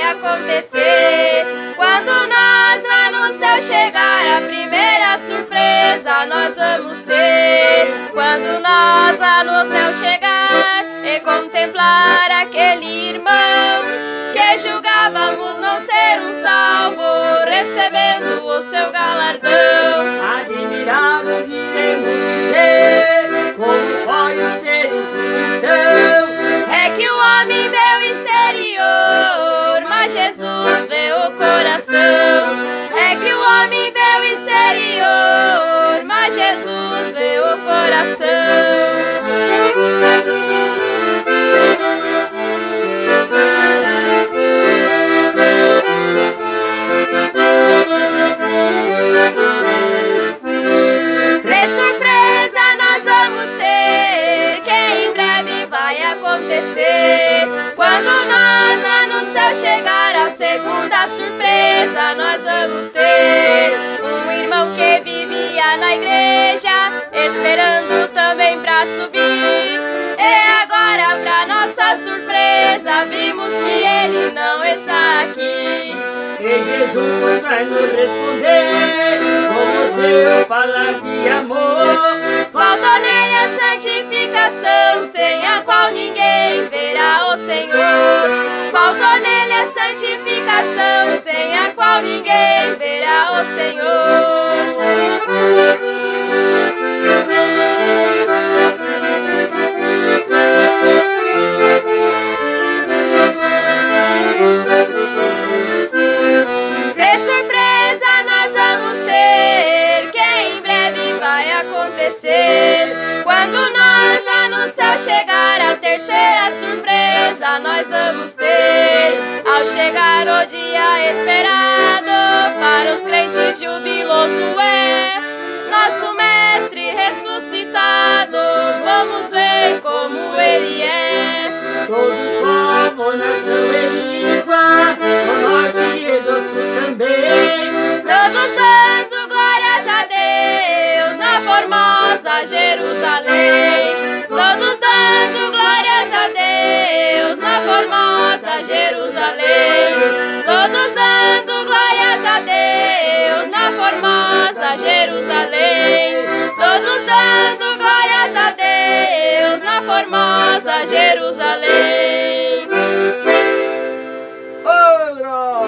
vai acontecer. Quando nós lá no céu chegar, a primeira surpresa nós vamos ter. Quando nós lá no céu chegar e contemplar aquele irmão que julgávamos não ser um salvo, recebendo o seu galardão. Admirados iremos dizer, como pode ser isso então? É que o homem vê o exterior, mas Jesus vê o coração. É que o homem vê o exterior, mas Jesus vê o coração. Três surpresas nós vamos ter, que em breve vai acontecer. Quando nós lá no céu chegar, a segunda surpresa nós vamos ter. Um irmão que vivia na igreja, esperando também pra subir. E agora, pra nossa surpresa, vimos que ele não está aqui. E Jesus vai nos responder com o seu falar de amor. Falta nele a santificação, sem a qual ninguém verá o Senhor. Falta nele a santificação, sem a qual ninguém verá o Senhor. Três surpresas nós vamos ter, que em breve vai acontecer. Quando nós lá no céu chegar, a terceira surpresa nós vamos ter. Ao chegar o dia esperado, para os crentes jubiloso é nosso mestre ressuscitado. Vamos ver como ele é. Todos povos, nação e língua, do norte e do sul também, Todos dando glórias a Deus na formosa Jerusalém. Todos dando glórias a Deus na formosa Jerusalém. Todos dando glórias a Deus na formosa Jerusalém. Todos dando glórias a Deus na formosa Jerusalém. ora!